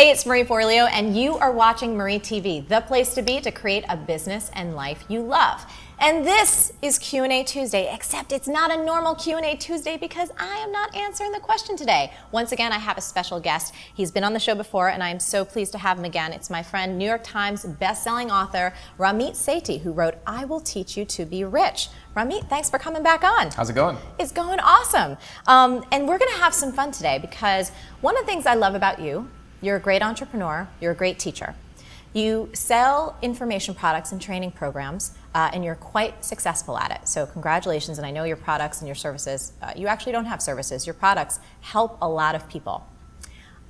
Hey, it's Marie Forleo, and you are watching Marie TV, the place to be to create a business and life you love. And this is Q&A Tuesday, except it's not a normal Q&A Tuesday because I am not answering the question today. Once again, I have a special guest. He's been on the show before, and I am so pleased to have him again. It's my friend, New York Times bestselling author, Ramit Sethi, who wrote, I Will Teach You to Be Rich. Ramit, thanks for coming back on. How's it going? It's going awesome. And we're gonna have some fun today because one of the things I love about you, you're a great entrepreneur, you're a great teacher. You sell information products and training programs, and you're quite successful at it. So congratulations, and I know your products and your services, you actually don't have services, your products help a lot of people.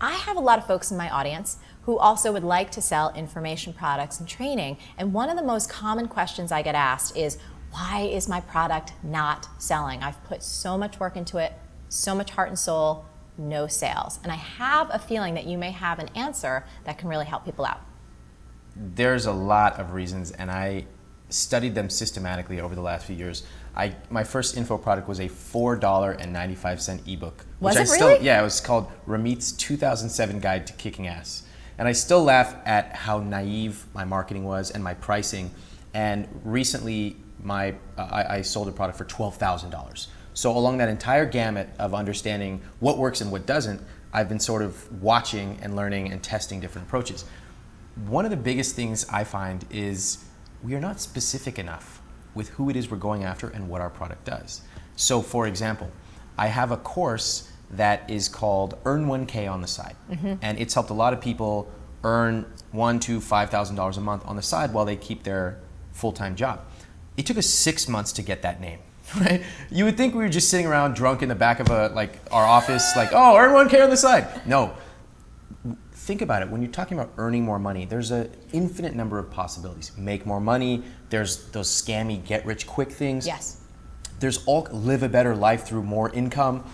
I have a lot of folks in my audience who also would like to sell information products and training, and one of the most common questions I get asked is, why is my product not selling? I've put so much work into it, so much heart and soul, no sales. And I have a feeling that you may have an answer that can really help people out. There's a lot of reasons, and I studied them systematically over the last few years. My first info product was a $4.95 ebook. Was it really? Yeah, it was called Ramit's 2007 Guide to Kicking Ass. And I still laugh at how naive my marketing was and my pricing. And recently, I sold a product for $12,000. So along that entire gamut of understanding what works and what doesn't, I've been sort of watching and learning and testing different approaches. One of the biggest things I find is we are not specific enough with who it is we're going after and what our product does. So for example, I have a course that is called Earn 1K on the Side. And it's helped a lot of people earn $1,000 to $5,000 a month on the side while they keep their full-time job. It took us 6 months to get that name. Right? You would think we were just sitting around drunk in the back of our office, like, oh, earn 1K on the side. No. Think about it. When you're talking about earning more money, there's an infinite number of possibilities. Make more money. There's those scammy get-rich-quick things. Yes. There's all live a better life through more income.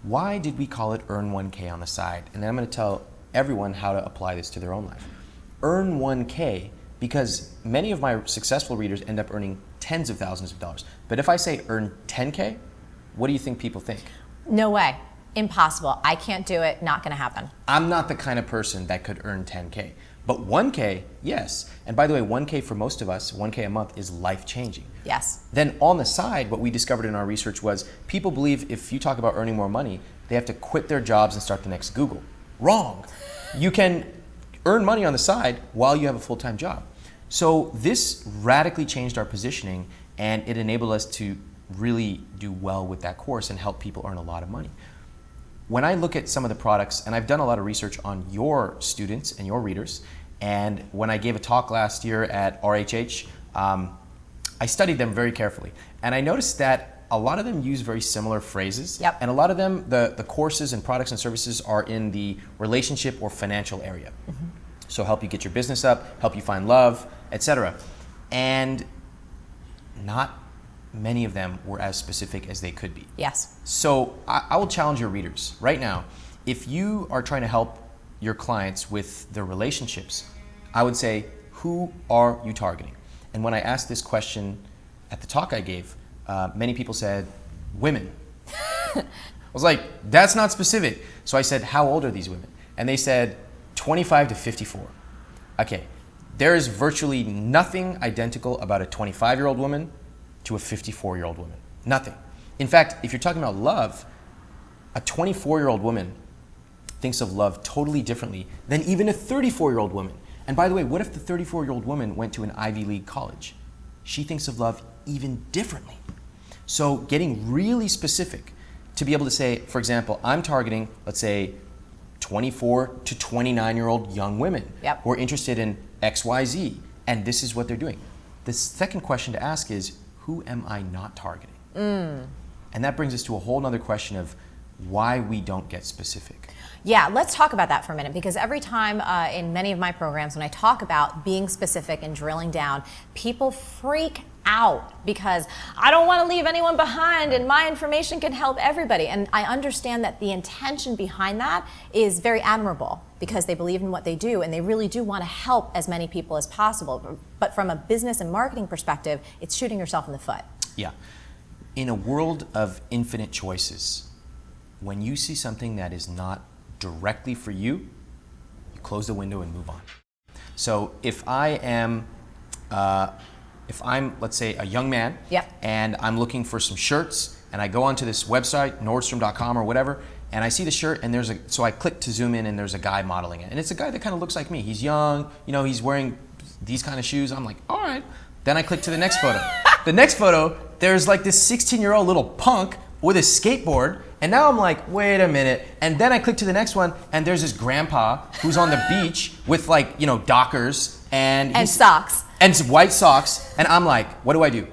Why did we call it Earn 1K on the Side? And then I'm going to tell everyone how to apply this to their own life. Earn 1K because many of my successful readers end up earning tens of thousands of dollars. But if I say earn 10K, what do you think people think? No way. Impossible. I can't do it. Not going to happen. I'm not the kind of person that could earn 10K. But 1K, yes. And by the way, 1K for most of us, 1K a month is life-changing. Yes. Then on the side, what we discovered in our research was people believe if you talk about earning more money, they have to quit their jobs and start the next Google. Wrong. You can earn money on the side while you have a full-time job. So this radically changed our positioning, and it enabled us to really do well with that course and help people earn a lot of money. When I look at some of the products, and I've done a lot of research on your students and your readers, and when I gave a talk last year at RHH, I studied them very carefully. And I noticed that a lot of them use very similar phrases. Yep. And a lot of them, the courses and products and services are in the relationship or financial area. So help you get your business up, help you find love, etc. And not many of them were as specific as they could be. Yes. So I will challenge your readers right now. If you are trying to help your clients with their relationships, I would say, who are you targeting? And when I asked this question at the talk I gave, many people said, women. I was like, that's not specific. So I said, how old are these women? And they said, 25 to 54. Okay, there is virtually nothing identical about a 25-year-old woman to a 54-year-old woman. Nothing. In fact, if you're talking about love, a 24-year-old woman thinks of love totally differently than even a 34-year-old woman. And by the way, what if the 34-year-old woman went to an Ivy League college? She thinks of love even differently. So getting really specific to be able to say, for example, I'm targeting, let's say, 24 to 29-year-old young women who are interested in XYZ, and this is what they're doing. The second question to ask is, who am I not targeting? And that brings us to a whole other question of why we don't get specific. Yeah, let's talk about that for a minute, because every time in many of my programs when I talk about being specific and drilling down, people freak out because I don't want to leave anyone behind and my information can help everybody. And I understand that the intention behind that is very admirable because they believe in what they do and they really do want to help as many people as possible. But from a business and marketing perspective, it's shooting yourself in the foot. Yeah. In a world of infinite choices, when you see something that is not directly for you, You close the window and move on. So if I'm, let's say, a young man, Yep. and I'm looking for some shirts, and I go onto this website, Nordstrom.com or whatever, and I see the shirt, and so I click to zoom in, and there's a guy modeling it, and it's a guy that kind of looks like me. He's young, he's wearing these kind of shoes. I'm like, all right. Then I click to the next photo. The next photo, there's like this 16-year-old little punk with a skateboard, and now I'm like, wait a minute. And then I click to the next one, and there's this grandpa who's on the beach with like, Dockers and socks. And some white socks, and I'm like, what do?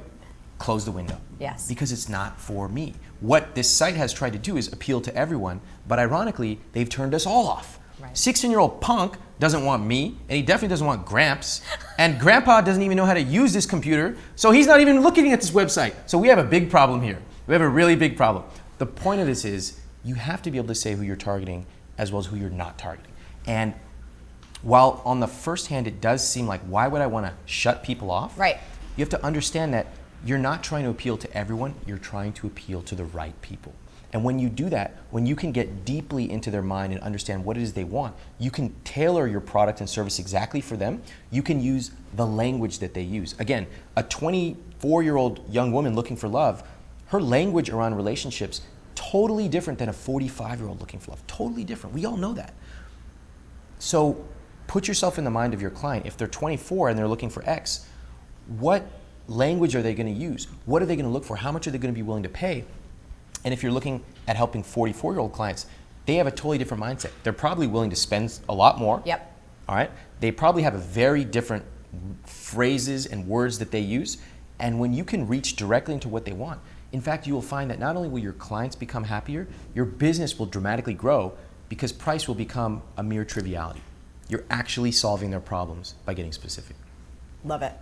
Close the window. Yes. Because it's not for me. What this site has tried to do is appeal to everyone, but ironically, they've turned us all off. Right. 16-year-old punk doesn't want me, and he definitely doesn't want Gramps, and Grandpa doesn't even know how to use this computer, so he's not even looking at this website. So we have a big problem here. We have a really big problem. The point of this is you have to be able to say who you're targeting as well as who you're not targeting. And while on the first hand it does seem like, why would I want to shut people off? Right. You have to understand that you're not trying to appeal to everyone, you're trying to appeal to the right people. And when you do that, when you can get deeply into their mind and understand what it is they want, you can tailor your product and service exactly for them. You can use the language that they use. Again, a 24-year-old young woman looking for love, her language around relationships, totally different than a 45-year-old looking for love. Totally different. We all know that. So put yourself in the mind of your client. If they're 24 and they're looking for X, what language are they going to use? What are they going to look for? How much are they going to be willing to pay? And if you're looking at helping 44-year-old clients, they have a totally different mindset. They're probably willing to spend a lot more. Yep. All right. They probably have a very different phrases and words that they use. And when you can reach directly into what they want, in fact, you will find that not only will your clients become happier, your business will dramatically grow because price will become a mere triviality. You're actually solving their problems by getting specific. Love it.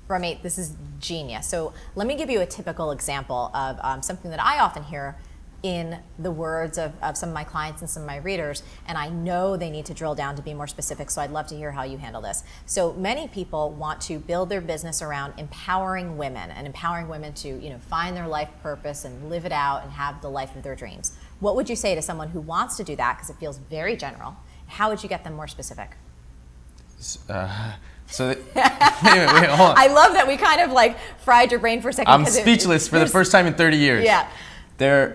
Ramit, this is genius. So let me give you a typical example of something that I often hear in the words of some of my clients and some of my readers, and I know they need to drill down to be more specific, so I'd love to hear how you handle this. So many people want to build their business around empowering women and empowering women to find their life purpose and live it out and have the life of their dreams. What would you say to someone who wants to do that, because it feels very general? How would you get them more specific? Wait, hold on. I love that we kind of like fried your brain for a second. I'm speechless for the first time in 30 years. Yeah.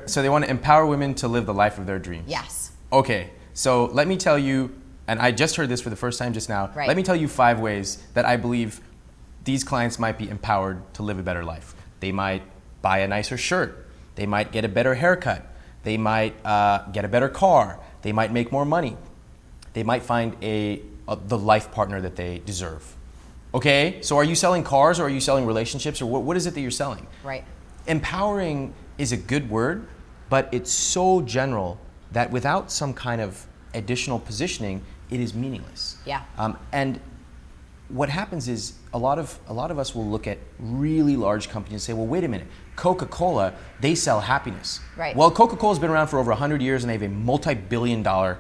So they want to empower women to live the life of their dreams. Yes. Okay, so let me tell you, and I just heard this for the first time just now, Right. Let me tell you 5 ways that I believe these clients might be empowered to live a better life. They might buy a nicer shirt. They might get a better haircut. They might get a better car. They might make more money. They might find the life partner that they deserve. Okay, so are you selling cars or are you selling relationships or what is it that you're selling? Right. Empowering is a good word, but it's so general that without some kind of additional positioning, it is meaningless. Yeah. And what happens is a lot of us will look at really large companies and say, well, wait a minute, Coca-Cola, they sell happiness. Right. Well, Coca-Cola's been around for over 100 years and they have a multi-billion-dollar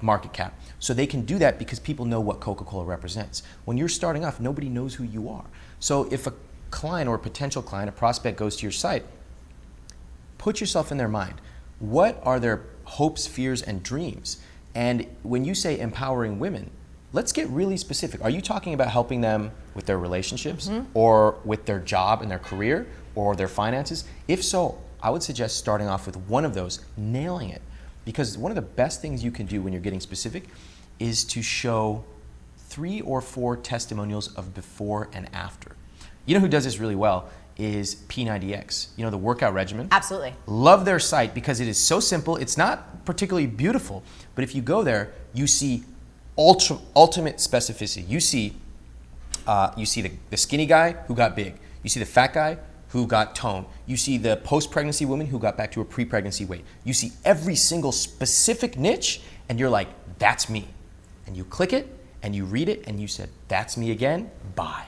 market cap. So they can do that because people know what Coca-Cola represents. When you're starting off, nobody knows who you are. So if a client or a potential client, a prospect goes to your site, put yourself in their mind. What are their hopes, fears, and dreams? And when you say empowering women, let's get really specific. Are you talking about helping them with their relationships or with their job and their career or their finances? If so, I would suggest starting off with one of those, nailing it. Because one of the best things you can do when you're getting specific is to show 3 or 4 testimonials of before and after. You know who does this really well is P90X, the workout regimen. Absolutely. Love their site because it is so simple. It's not particularly beautiful, but if you go there, you see ultimate specificity. You see the skinny guy who got big. You see the fat guy who got tone. You see the post-pregnancy woman who got back to a pre-pregnancy weight. You see every single specific niche, and you're like, that's me. And you click it, and you read it, and you said, that's me again, buy.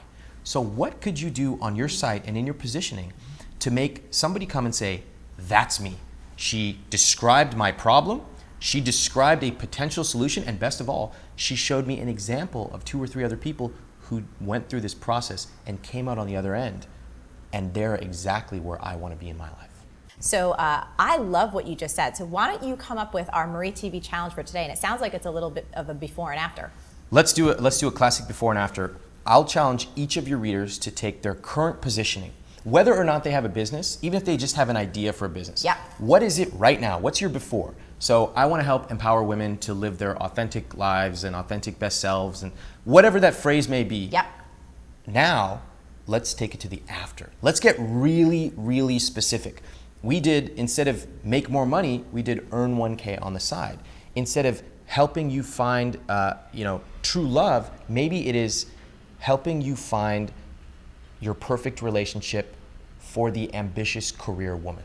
So what could you do on your site and in your positioning to make somebody come and say, that's me. She described my problem, she described a potential solution, and best of all, she showed me an example of 2 or 3 other people who went through this process and came out on the other end. And they're exactly where I want to be in my life. So I love what you just said. So why don't you come up with our Marie TV challenge for today? And it sounds like it's a little bit of a before and after. Let's do a classic before and after. I'll challenge each of your readers to take their current positioning, whether or not they have a business, even if they just have an idea for a business. Yeah. What is it right now? What's your before? So I want to help empower women to live their authentic lives and authentic best selves and whatever that phrase may be. Yep. Now, let's take it to the after. Let's get really, really specific. We did, instead of make more money, we did earn 1K on the side. Instead of helping you find, true love, maybe it is helping you find your perfect relationship for the ambitious career woman.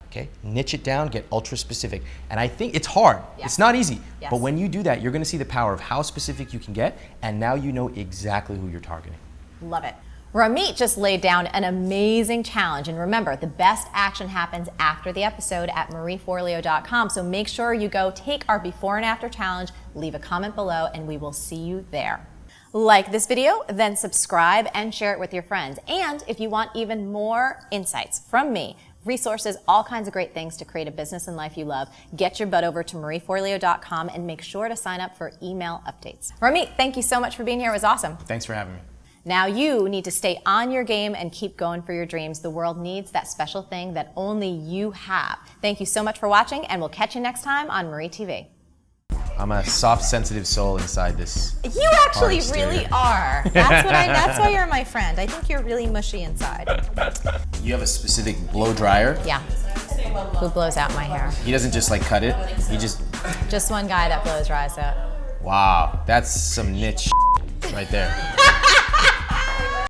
Okay? Niche it down, get ultra specific. And I think it's hard. Yeah. It's not easy. Yes. But when you do that, you're going to see the power of how specific you can get, and now you know exactly who you're targeting. Love it. Ramit just laid down an amazing challenge. And remember, the best action happens after the episode at marieforleo.com. So make sure you go take our before and after challenge, leave a comment below, and we will see you there. Like this video, then subscribe and share it with your friends. And if you want even more insights from me, resources, all kinds of great things to create a business and life you love, get your butt over to marieforleo.com and make sure to sign up for email updates. Ramit, thank you so much for being here. It was awesome. Thanks for having me. Now you need to stay on your game and keep going for your dreams. The world needs that special thing that only you have. Thank you so much for watching, and we'll catch you next time on Marie TV. I'm a soft, sensitive soul inside this. You actually hard really exterior. are. That's why you're my friend. I think you're really mushy inside. You have a specific blow dryer. Yeah. Who blows out my hair? He doesn't just like cut it. He just, Just one guy that blows dries out. wow, that's some niche right there.